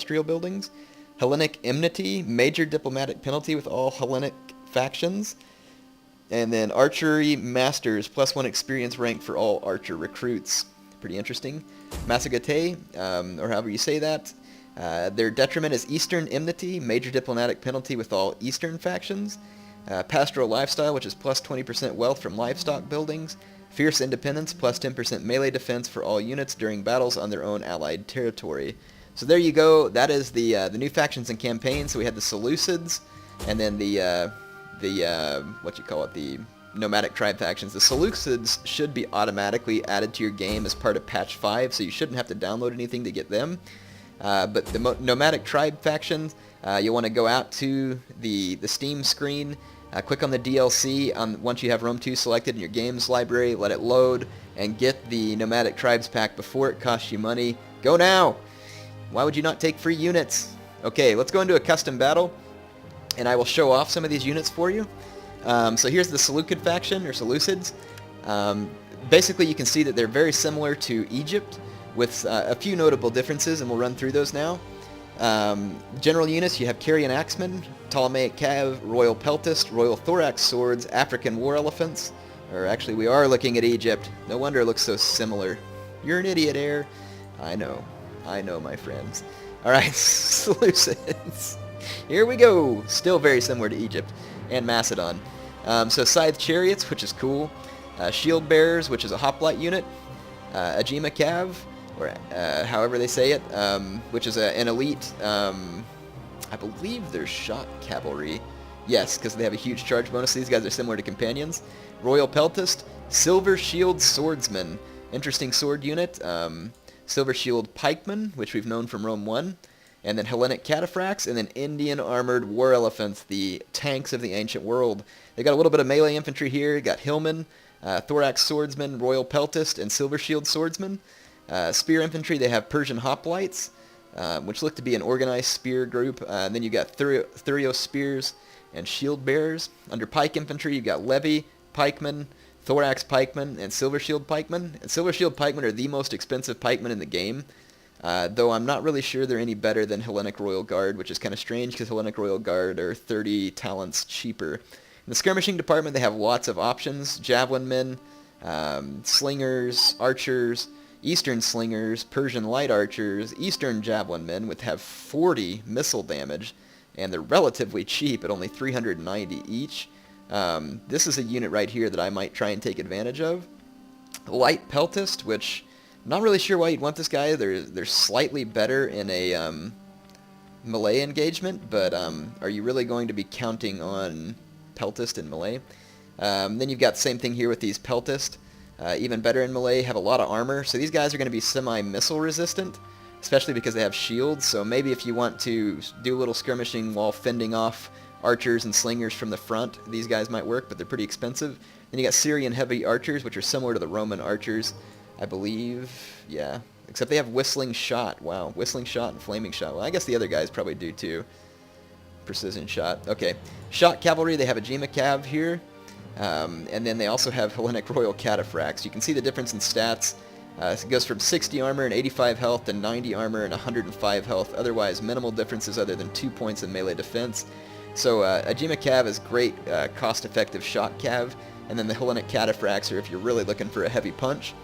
industrial buildings. Hellenic enmity, major diplomatic penalty with all Hellenic factions. And then archery masters, +1 experience rank for all archer recruits. Pretty interesting. Massagetae, or however you say that. Their detriment is Eastern enmity, major diplomatic penalty with all Eastern factions. Pastoral lifestyle, which is +20% wealth from livestock buildings. Fierce independence, +10% melee defense for all units during battles on their own allied territory. So there you go. That is the new factions and campaigns. So we had the Seleucids, and then the nomadic tribe factions. The Seleucids should be automatically added to your game as part of patch 5, so you shouldn't have to download anything to get them. But the nomadic tribe factions, you'll want to go out to the Steam screen, click on the DLC once you have Rome 2 selected in your games library, let it load, and get the nomadic tribes pack before it costs you money. Go now! Why would you not take free units? Okay, let's go into a custom battle, and I will show off some of these units for you. So here's the Seleucid faction, or Seleucids. Basically, you can see that they're very similar to Egypt, with a few notable differences, and we'll run through those now. General units, you have Carian Axemen, Ptolemaic Cav, Royal Peltist, Royal Thorax Swords, African War Elephants. Or actually, we are looking at Egypt. No wonder it looks so similar. You're an idiot, Air. I know, my friends. Alright, Seleucids. Here we go! Still very similar to Egypt and Macedon. So Scythe Chariots, which is cool. Shield Bearers, which is a hoplite unit. Ajima Cav, or however they say it, which is an elite, I believe they're shot cavalry. Yes, because they have a huge charge bonus. These guys are similar to companions. Royal Peltist, Silver Shield Swordsman, interesting sword unit. Silver Shield Pikemen, which we've known from Rome 1. And then Hellenic Cataphracts, and then Indian Armored War Elephants, the tanks of the ancient world. They got a little bit of melee infantry here. Got Hillmen, Thorax Swordsman, Royal Peltist, and Silver Shield Swordsman. Spear infantry, they have Persian Hoplites, which look to be an organized spear group. And then you got Thurio Spears and Shield Bearers. Under Pike infantry, you got Levy, Pikemen, Thorax Pikemen, and Silver Shield Pikemen. And Silver Shield Pikemen are the most expensive pikemen in the game. Though I'm not really sure they're any better than Hellenic Royal Guard, which is kind of strange because Hellenic Royal Guard are 30 talents cheaper. In the skirmishing department, they have lots of options. Javelin men, slingers, archers, Eastern slingers, Persian light archers, Eastern javelin men, which have 40 missile damage, and they're relatively cheap at only 390 each. This is a unit right here that I might try and take advantage of. Light Peltist, which I'm not really sure why you'd want this guy. They're slightly better in a melee engagement, but are you really going to be counting on Peltist in melee? Then you've got the same thing here with these Peltist. Even better in melee, have a lot of armor. So these guys are going to be semi-missile resistant, especially because they have shields. So maybe if you want to do a little skirmishing while fending off archers and slingers from the front, these guys might work, but they're pretty expensive. Then you got Syrian heavy archers, which are similar to the Roman archers, I believe. Yeah, except they have whistling shot. Wow, whistling shot and flaming shot. Well, I guess the other guys probably do too. Precision shot. Okay, shot cavalry, they have a Ajima Cav here. And then they also have Hellenic Royal Cataphracts. You can see the difference in stats. It goes from 60 armor and 85 health to 90 armor and 105 health. Otherwise, minimal differences other than 2 points in melee defense. So Ajima Cav is great, cost-effective shot cav. And then the Hellenic Cataphracts are if you're really looking for a heavy punch.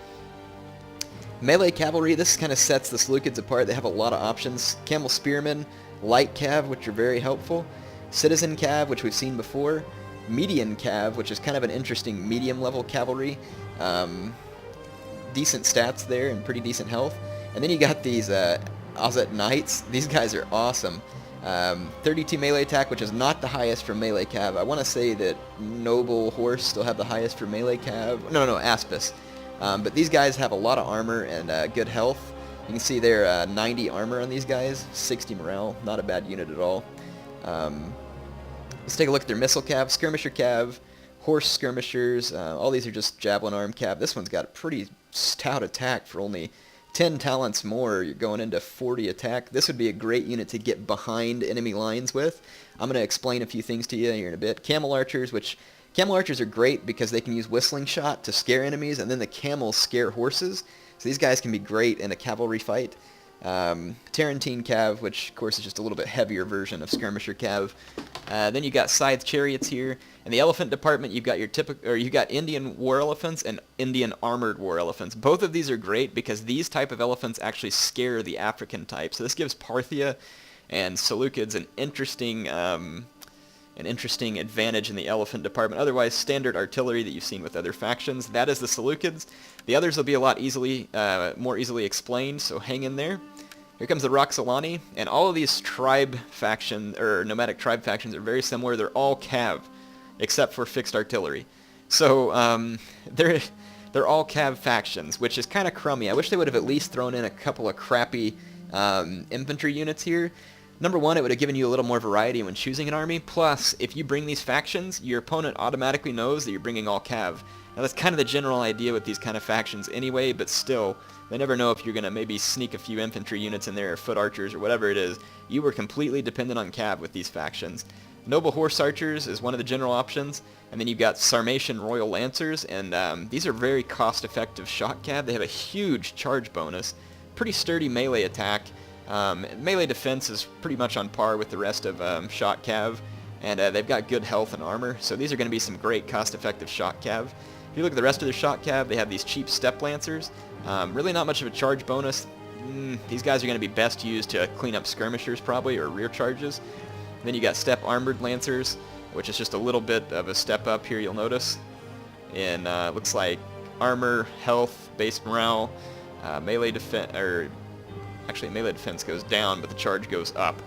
Melee cavalry, this kind of sets the Seleucids apart. They have a lot of options. Camel Spearmen, Light Cav, which are very helpful. Citizen Cav, which we've seen before. Median Cav, which is kind of an interesting medium-level cavalry. Decent stats there and pretty decent health. And then you got these Ozet Knights. These guys are awesome. 32 melee attack, which is not the highest for melee cav. I want to say that Noble Horse still have the highest for melee cav. No, Aspis. But these guys have a lot of armor and good health. You can see they're 90 armor on these guys, 60 morale. Not a bad unit at all. Let's take a look at their missile cav, skirmisher cav, horse skirmishers. All these are just javelin arm cav. This one's got a pretty stout attack for only 10 talents more. You're going into 40 attack. This would be a great unit to get behind enemy lines with. I'm going to explain a few things to you here in a bit. Camel archers, which camel archers are great because they can use whistling shot to scare enemies, and then the camels scare horses. So these guys can be great in a cavalry fight. Tarentine Cav, which of course is just a little bit heavier version of Skirmisher Cav. Then you got Scythe Chariots here. In the elephant department, you've got your you got Indian war elephants and Indian armored war elephants. Both of these are great because these type of elephants actually scare the African type. So this gives Parthia and Seleucids an interesting advantage in the elephant department. Otherwise, standard artillery that you've seen with other factions. That is the Seleucids. The others will be a lot more easily explained, so hang in there. Here comes the Roxolani, and all of these tribe faction or nomadic tribe factions are very similar. They're all cav, except for fixed artillery. So they're all cav factions, which is kind of crummy. I wish they would have at least thrown in a couple of crappy infantry units here. Number one, it would have given you a little more variety when choosing an army. Plus, if you bring these factions, your opponent automatically knows that you're bringing all cav. Now that's kind of the general idea with these kind of factions anyway, but still, they never know if you're going to maybe sneak a few infantry units in there, or foot archers, or whatever it is. You were completely dependent on cav with these factions. Noble Horse Archers is one of the general options, and then you've got Sarmatian Royal Lancers, and these are very cost-effective shot cav. They have a huge charge bonus, pretty sturdy melee attack. Melee defense is pretty much on par with the rest of shot cav, and they've got good health and armor, so these are going to be some great cost-effective shot cav. If you look at the rest of their shot cav, they have these cheap step lancers. Really not much of a charge bonus. These guys are going to be best used to clean up skirmishers probably, or rear charges. Then you got step armored lancers, which is just a little bit of a step up here, you'll notice. And looks like armor, health, base morale, melee defense, or actually melee defense goes down, but the charge goes up.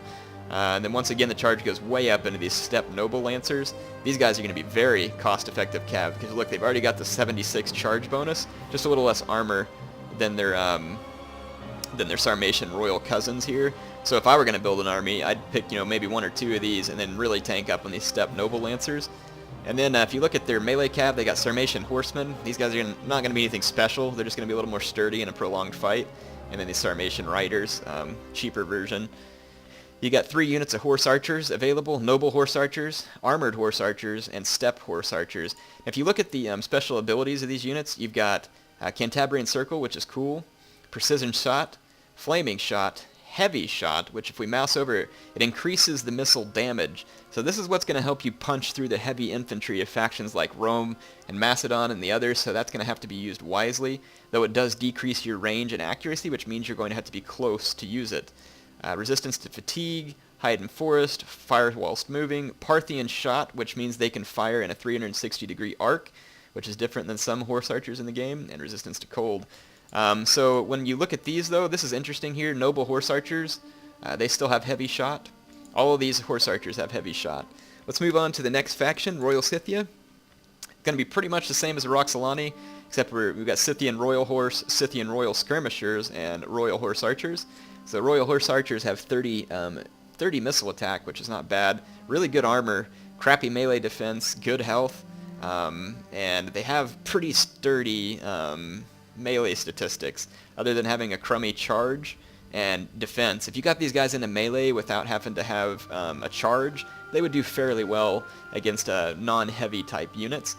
And then once again, the charge goes way up into these step noble lancers. These guys are going to be very cost-effective cav, because look, they've already got the 76 charge bonus, just a little less armor than their Sarmatian royal cousins here. So if I were going to build an army, I'd pick, maybe one or two of these, and then really tank up on these step noble lancers. And then if you look at their melee cav, they got Sarmatian horsemen. These guys are not going to be anything special. They're just going to be a little more sturdy in a prolonged fight. And then the Sarmatian riders, cheaper version. You got 3 units of horse archers available: noble horse archers, armored horse archers, and steppe horse archers. If you look at the special abilities of these units, you've got Cantabrian Circle, which is cool, precision shot, flaming shot, heavy shot, which if we mouse over it increases the missile damage. So this is what's going to help you punch through the heavy infantry of factions like Rome and Macedon and the others, so that's going to have to be used wisely, though it does decrease your range and accuracy, which means you're going to have to be close to use it. Resistance to fatigue, hide in forest, fire whilst moving, Parthian shot, which means they can fire in a 360-degree arc, which is different than some horse archers in the game, and resistance to cold. So when you look at these, though, this is interesting here. Noble horse archers, they still have heavy shot. All of these horse archers have heavy shot. Let's move on to the next faction, Royal Scythia. Going to be pretty much the same as the Roxolani, except we've got Scythian Royal Horse, Scythian Royal Skirmishers, and Royal Horse Archers. So Royal Horse Archers have 30 missile attack, which is not bad. Really good armor, crappy melee defense, good health, and they have pretty sturdy melee statistics, other than having a crummy charge and defense. If you got these guys into melee without having to have a charge, they would do fairly well against non-heavy type units.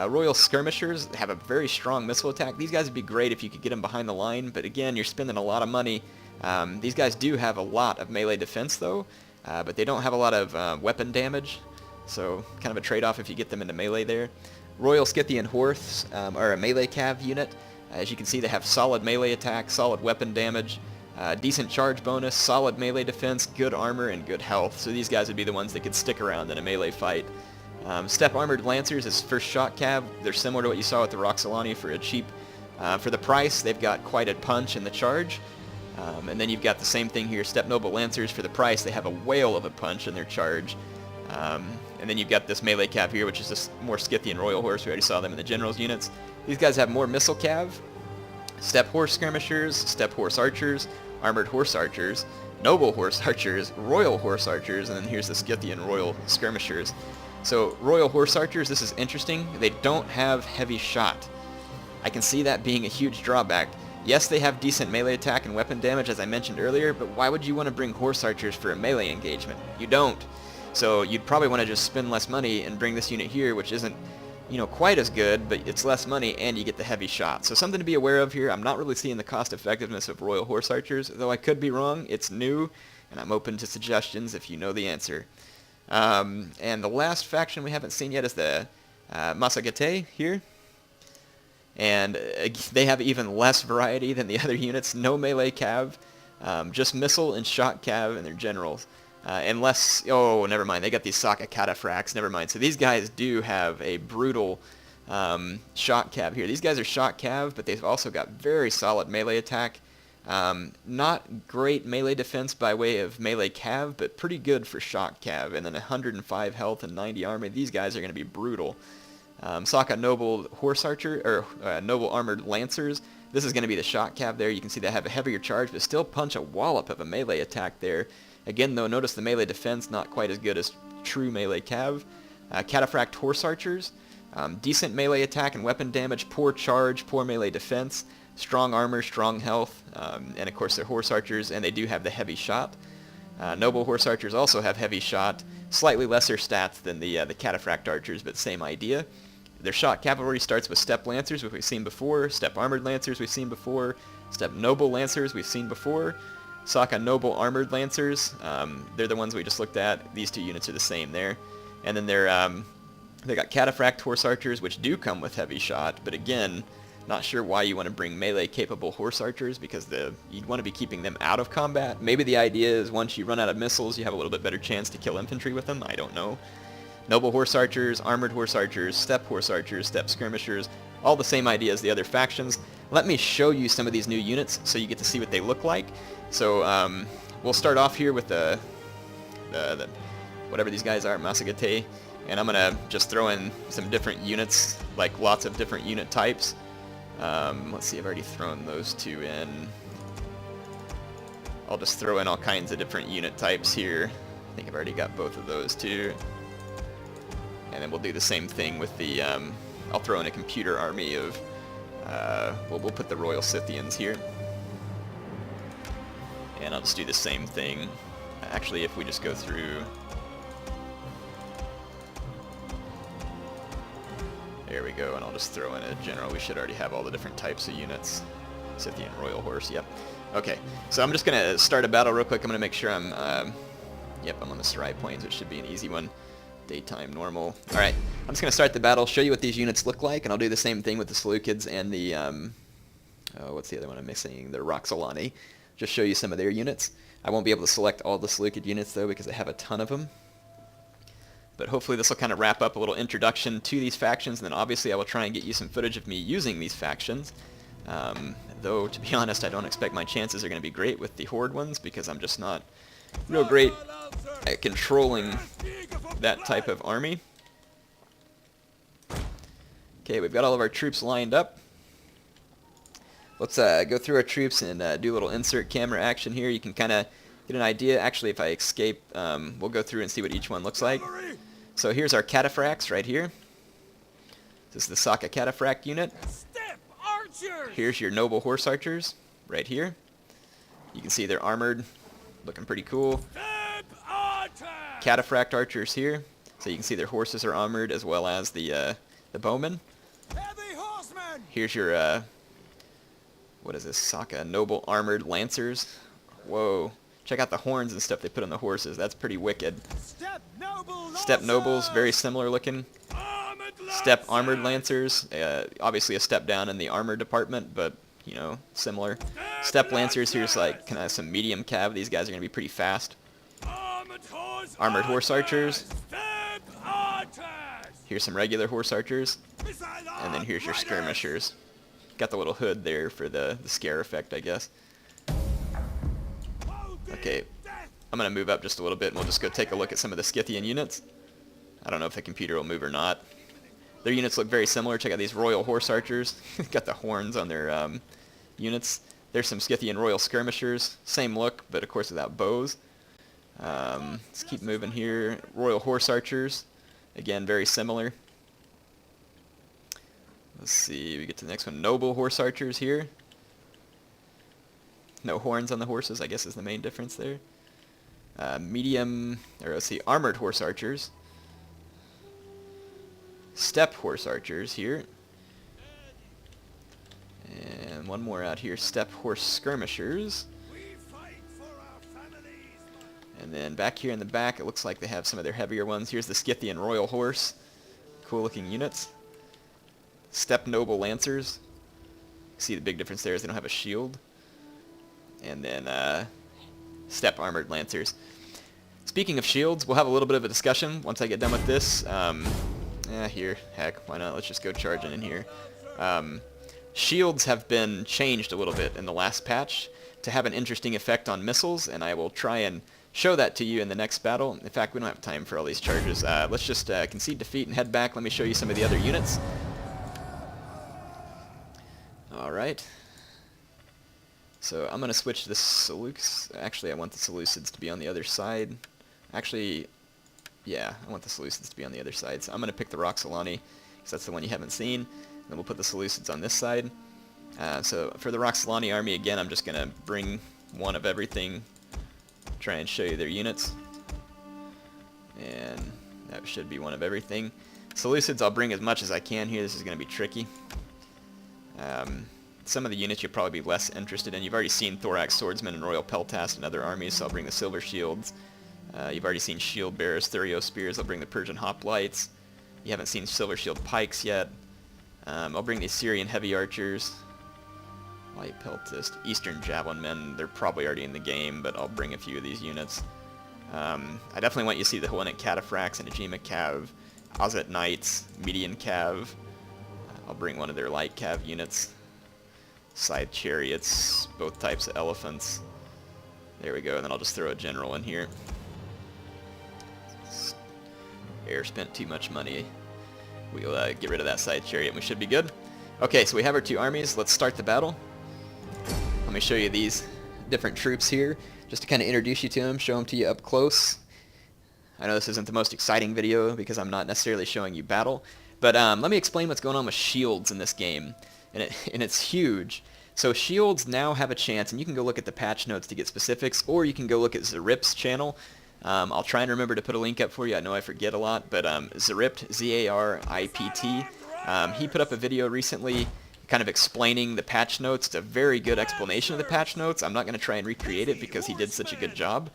Royal Skirmishers have a very strong missile attack. These guys would be great if you could get them behind the line, but again, you're spending a lot of money. These guys do have a lot of melee defense, though, but they don't have a lot of weapon damage, so kind of a trade-off if you get them into melee there. Royal Scythian Horse are a melee cav unit. As you can see, they have solid melee attack, solid weapon damage, decent charge bonus, solid melee defense, good armor, and good health. So these guys would be the ones that could stick around in a melee fight. Steppe Armored Lancers is first shot cav. They're similar to what you saw with the Roxolani for a cheap. For the price, they've got quite a punch in the charge. And then you've got the same thing here, Steppe Noble Lancers. For the price, they have a whale of a punch in their charge. And then you've got this melee cav here, which is this more Scythian Royal Horse. We already saw them in the Generals units. These guys have more missile cav, Steppe Horse Skirmishers, Steppe Horse Archers, Armored Horse Archers, Noble Horse Archers, Royal Horse Archers, and then here's the Scythian Royal Skirmishers. So Royal Horse Archers, this is interesting. They don't have heavy shot. I can see that being a huge drawback. Yes, they have decent melee attack and weapon damage, as I mentioned earlier, but why would you want to bring Horse Archers for a melee engagement? You don't. So you'd probably want to just spend less money and bring this unit here, which isn't you know, quite as good, but it's less money, and you get the heavy shot. So something to be aware of here. I'm not really seeing the cost effectiveness of Royal Horse Archers, though I could be wrong. It's new, and I'm open to suggestions if you know the answer. And the last faction we haven't seen yet is the Massagetae here. And they have even less variety than the other units. No melee cav, just missile and shot cav and their generals. Unless, oh, never mind, they got these Saka cataphracts, never mind. So these guys do have a brutal shot cav here. These guys are shot cav, but they've also got very solid melee attack. Not great melee defense by way of melee cav, but pretty good for shot cav. And then 105 health and 90 armor. These guys are going to be brutal. Saka Noble Horse Archer, or Noble Armored Lancers. This is going to be the shot cav there. You can see they have a heavier charge, but still punch a wallop of a melee attack there. Again, though, notice the melee defense not quite as good as true melee cav. Cataphract Horse Archers. Decent melee attack and weapon damage, poor charge, poor melee defense, strong armor, strong health, and of course they're Horse Archers, and they do have the heavy shot. Noble Horse Archers also have heavy shot, slightly lesser stats than the Cataphract Archers, but same idea. Their shot cavalry starts with Steppe Lancers, which we've seen before, Steppe Armored Lancers we've seen before, Steppe Noble Lancers we've seen before, Saka Noble Armored Lancers, they're the ones we just looked at. These two units are the same there. And then they got Cataphract Horse Archers, which do come with heavy shot, but again, not sure why you want to bring melee-capable Horse Archers, because you'd want to be keeping them out of combat. Maybe the idea is once you run out of missiles, you have a little bit better chance to kill infantry with them. I don't know. Noble Horse Archers, Armored Horse Archers, Steppe Horse Archers, Steppe Skirmishers, all the same idea as the other factions. Let me show you some of these new units so you get to see what they look like. So we'll start off here with the whatever these guys are, Massagetae, and I'm going to just throw in some different units, like lots of different unit types. Let's see, I've already thrown those two in. I'll just throw in all kinds of different unit types here. I think I've already got both of those too. And then we'll do the same thing with the, I'll throw in a computer army of, we'll put the Royal Scythians here. And I'll just do the same thing. Actually, if we just go through... There we go, and I'll just throw in a general. We should already have all the different types of units. Scythian Royal Horse, yep. Okay, so I'm just going to start a battle real quick. I'm going to make sure I'm... yep, I'm on the Sarai Plains, which should be an easy one. Daytime normal. Alright, I'm just going to start the battle, show you what these units look like, and I'll do the same thing with the Seleucids and the... oh, what's the other one I'm missing? The Roxolani. Just show you some of their units. I won't be able to select all the Seleucid units, though, because I have a ton of them. But hopefully this will kind of wrap up a little introduction to these factions, and then obviously I will try and get you some footage of me using these factions. Though, to be honest, I don't expect my chances are going to be great with the Horde ones, because I'm just not real great at controlling that type of army. Okay, we've got all of our troops lined up. Let's go through our troops and do a little insert camera action here. You can kind of get an idea. Actually, if I escape, we'll go through and see what each one looks like. So here's our cataphracts right here. This is the Saka Cataphract unit. Here's your Noble Horse Archers right here. You can see they're armored, looking pretty cool. Cataphract Archers here. So you can see their horses are armored as well as the bowmen. Here's your... what is this? Saka Noble Armored Lancers. Whoa. Check out the horns and stuff they put on the horses. That's pretty wicked. Steppe Nobles, very similar looking. Steppe Armored Lancers. Obviously a step down in the armor department, but, you know, similar. Steppe Lancers, here's like kind of some medium cav. These guys are going to be pretty fast. Armored Horse Archers. Here's some regular Horse Archers. And then here's your Skirmishers. Got the little hood there for the scare effect, I guess. Okay, I'm going to move up just a little bit and we'll just go take a look at some of the Scythian units. I don't know if the computer will move or not. Their units look very similar. Check out these Royal Horse Archers. Got the horns on their units. There's some Scythian Royal Skirmishers. Same look, but of course without bows. Let's keep moving here. Royal Horse Archers. Again, very similar. Let's see, we get to the next one. Noble Horse Archers here. No horns on the horses, I guess is the main difference there. Medium, or let's see, Armored Horse Archers. steppe horse archers here. And one more out here, steppe horse skirmishers. And then back here in the back, it looks like they have some of their heavier ones. Here's the Scythian royal horse. Cool looking units. Steppe noble lancers. See the big difference there is they don't have a shield. And then steppe armored lancers. Speaking of shields, we'll have a little bit of a discussion once I get done with this. Here, heck, why not? Let's just go charging in here. Shields have been changed a little bit in the last patch to have an interesting effect on missiles, and I will try and show that to you in the next battle. In fact, we don't have time for all these charges. Let's just concede defeat and head back. Let me show you some of the other units. Alright. So I'm going to switch to the Seleucids. Actually, I want the Seleucids to be on the other side. Actually, yeah, I want the Seleucids to be on the other side. So I'm going to pick the Roxolani, because that's the one you haven't seen. Then we'll put the Seleucids on this side. So for the Roxolani army, again, I'm just going to bring one of everything, try and show you their units. And that should be one of everything. Seleucids, I'll bring as much as I can here. This is going to be tricky. Some of the units you'll probably be less interested in. You've already seen Thorax Swordsmen and Royal Peltast and other armies, so I'll bring the Silver Shields. You've already seen Shield Bearers, Thurio Spears. I'll bring the Persian Hoplites. You haven't seen Silver Shield Pikes yet. I'll bring the Assyrian Heavy Archers. Light Peltist, Eastern Javelin Men. They're probably already in the game, but I'll bring a few of these units. I definitely want you to see the Hellenic Cataphracts and Ajima Cav, Ozet Knights, Median Cav. I'll bring one of their light cav units. Scythe chariots, both types of elephants. There we go, and then I'll just throw a general in here. Air spent too much money. We'll get rid of that scythe chariot and we should be good. Okay, so we have our two armies. Let's start the battle. Let me show you these different troops here, just to kind of introduce you to them, show them to you up close. I know this isn't the most exciting video because I'm not necessarily showing you battle, but let me explain what's going on with shields in this game, and it's huge. So shields now have a chance, and you can go look at the patch notes to get specifics, or you can go look at Zaript's channel. I'll try and remember to put a link up for you. I know I forget a lot, but Zaript, Z-A-R-I-P-T, he put up a video recently kind of explaining the patch notes. It's a very good explanation of the patch notes. I'm not going to try and recreate it because he did such a good job.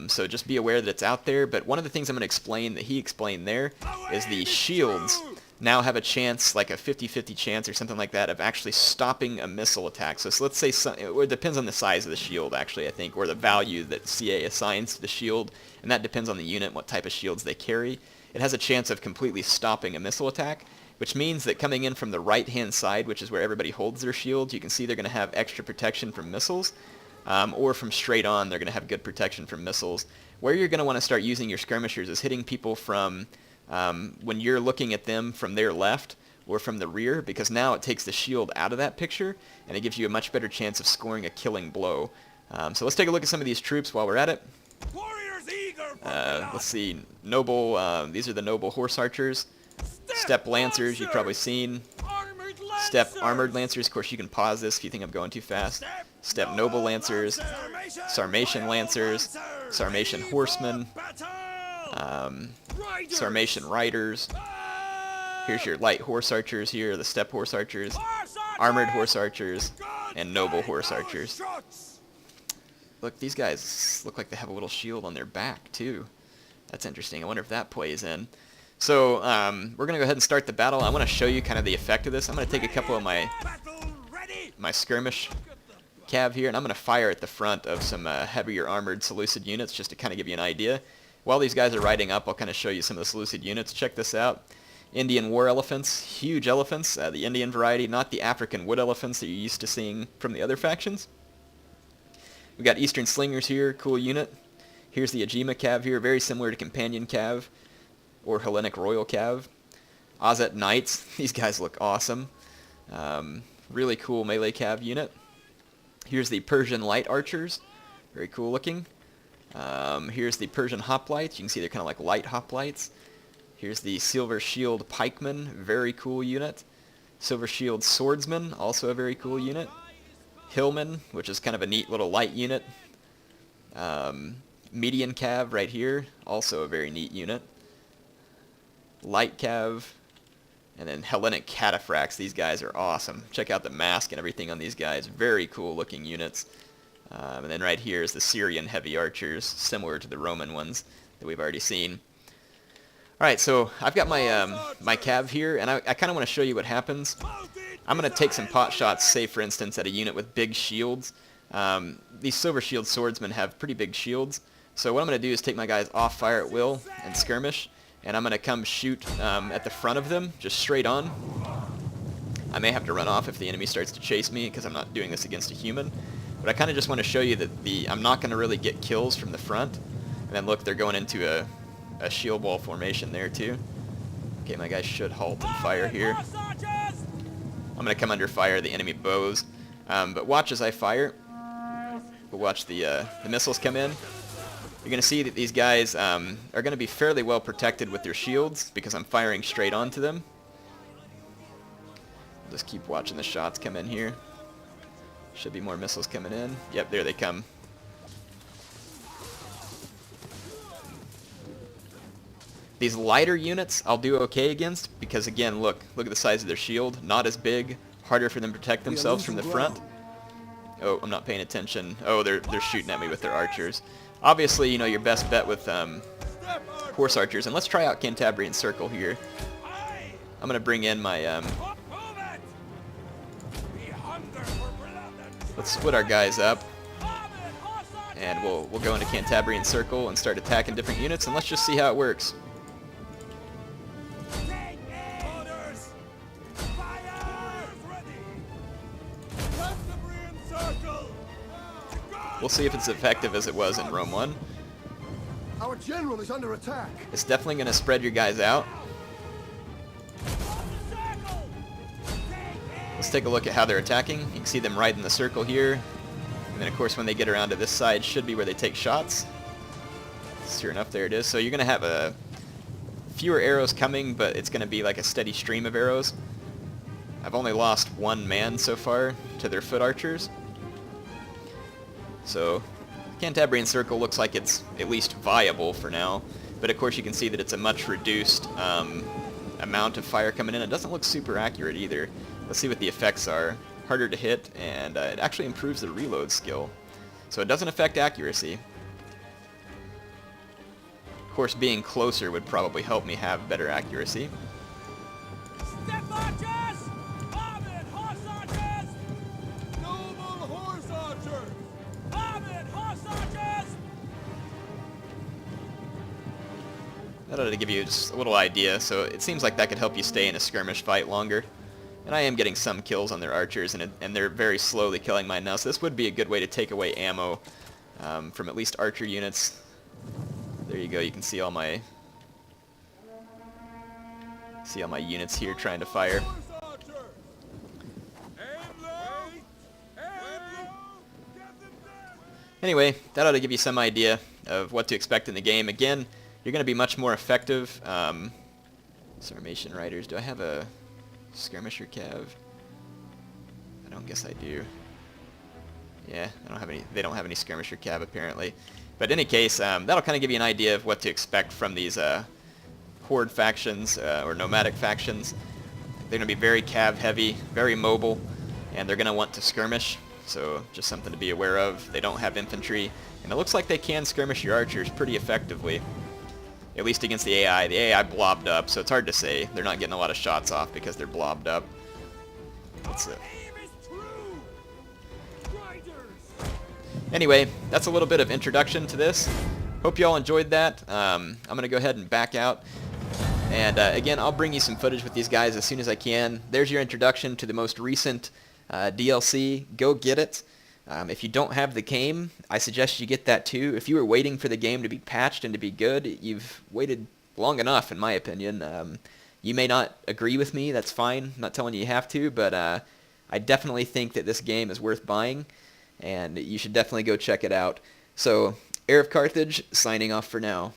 So just be aware that it's out there. But one of the things I'm going to explain that he explained there is the shields now have a chance, like a 50-50 chance or something like that, of actually stopping a missile attack. So let's say, it depends on the size of the shield, actually, I think, or the value that CA assigns to the shield, and that depends on the unit, what type of shields they carry. It has a chance of completely stopping a missile attack, which means that coming in from the right-hand side, which is where everybody holds their shields, you can see they're going to have extra protection from missiles, or from straight on, they're going to have good protection from missiles. Where you're going to want to start using your skirmishers is hitting people from when you're looking at them from their left or from the rear, because now it takes the shield out of that picture, and it gives you a much better chance of scoring a killing blow. So let's take a look at some of these troops while we're at it. Let's see, noble, these are the noble horse archers. Steppe lancers, you've probably seen. Steppe armored lancers, of course you can pause this if you think I'm going too fast. Steppe noble lancers, Sarmatian lancers, Sarmatian horsemen, Sarmatian riders. Here's your light horse archers here, the steppe horse archers, armored horse archers, and noble horse archers. Look, these guys look like they have a little shield on their back too. That's interesting. I wonder if that plays in. So we're going to go ahead and start the battle. I want to show you kind of the effect of this. I'm going to take a couple of my skirmish cav here, and I'm going to fire at the front of some heavier armored Seleucid units just to kind of give you an idea. While these guys are riding up, I'll kind of show you some of the Seleucid units. Check this out. Indian war elephants, huge elephants, the Indian variety, not the African wood elephants that you're used to seeing from the other factions. We've got Eastern slingers here, cool unit. Here's the Ajima cav here, very similar to Companion cav or Hellenic royal cav. Ozet knights, these guys look awesome. Really cool melee cav unit. Here's the Persian light archers, very cool looking. Here's the Persian hoplites. You can see they're kind of like light hoplites. Here's the Silver Shield pikemen, very cool unit. Silver Shield swordsmen, also a very cool unit. Hillmen, which is kind of a neat little light unit. Median cav right here, also a very neat unit. Light cav, And then Hellenic Cataphracts, these guys are awesome. Check out the mask and everything on these guys. Very cool looking units. And then right here is the Syrian heavy archers, similar to the Roman ones that we've already seen. Alright, so I've got my my cav here, and I kind of want to show you what happens. I'm going to take some pot shots, say for instance, at a unit with big shields. These Silver Shield swordsmen have pretty big shields. So what I'm going to do is take my guys off fire at will and skirmish, and I'm going to come shoot at the front of them, just straight on. I may have to run off if the enemy starts to chase me, because I'm not doing this against a human. But I kind of just want to show you that I'm not going to really get kills from the front. And then look, they're going into a shield wall formation there too. Okay, my guys should halt and fire here. I'm going to come under fire the enemy bows. But watch as I fire. We'll watch the missiles come in. You're going to see that these guys are going to be fairly well protected with their shields because I'm firing straight onto them. Just keep watching the shots come in here. Should be more missiles coming in. Yep, there they come. These lighter units I'll do okay against because, again, look at the size of their shield. Not as big, harder for them to protect themselves from the front. Oh, I'm not paying attention. Oh, they're shooting at me with their archers. Obviously, you know, your best bet with horse archers. And let's try out Cantabrian Circle here. I'm going to bring in my... let's split our guys up. And we'll go into Cantabrian Circle and start attacking different units. And let's just see how it works. We'll see if it's effective as it was in Rome 1. Our general is under attack. It's definitely going to spread your guys out. Let's take a look at how they're attacking. You can see them right in the circle here. And then, of course, when they get around to this side, should be where they take shots. Sure enough, there it is. So you're going to have fewer arrows coming, but it's going to be like a steady stream of arrows. I've only lost one man so far to their foot archers. So Cantabrian Circle looks like it's at least viable for now, but of course you can see that it's a much reduced amount of fire coming in. It doesn't look super accurate either. Let's see what the effects are. Harder to hit, and it actually improves the reload skill. So it doesn't affect accuracy. Of course, being closer would probably help me have better accuracy. Step archers! Armored horse archers! Noble horse archers! Armored horse archers! That ought to give you just a little idea. So it seems like that could help you stay in a skirmish fight longer. And I am getting some kills on their archers, and they're very slowly killing mine now. So this would be a good way to take away ammo from at least archer units. There you go. You can see all my units here trying to fire. Anyway, that ought to give you some idea of what to expect in the game. Again, you're going to be much more effective. Sarmatian Riders. Do I have a skirmisher cav? I don't guess I do. Yeah, I don't have any. They don't have any skirmisher cav apparently. But in any case, that'll kind of give you an idea of what to expect from these horde factions or nomadic factions. They're going to be very cav heavy, very mobile, and they're going to want to skirmish. So just something to be aware of. They don't have infantry, and it looks like they can skirmish your archers pretty effectively. At least against the AI. The AI blobbed up, so it's hard to say. They're not getting a lot of shots off because they're blobbed up. That's it. Anyway, that's a little bit of introduction to this. Hope you all enjoyed that. I'm going to go ahead and back out. And again, I'll bring you some footage with these guys as soon as I can. There's your introduction to the most recent DLC. Go get it. If you don't have the game, I suggest you get that too. If you were waiting for the game to be patched and to be good, you've waited long enough, in my opinion. You may not agree with me. That's fine. I'm not telling you you have to, but I definitely think that this game is worth buying, and you should definitely go check it out. So, HeirofCarthage, signing off for now.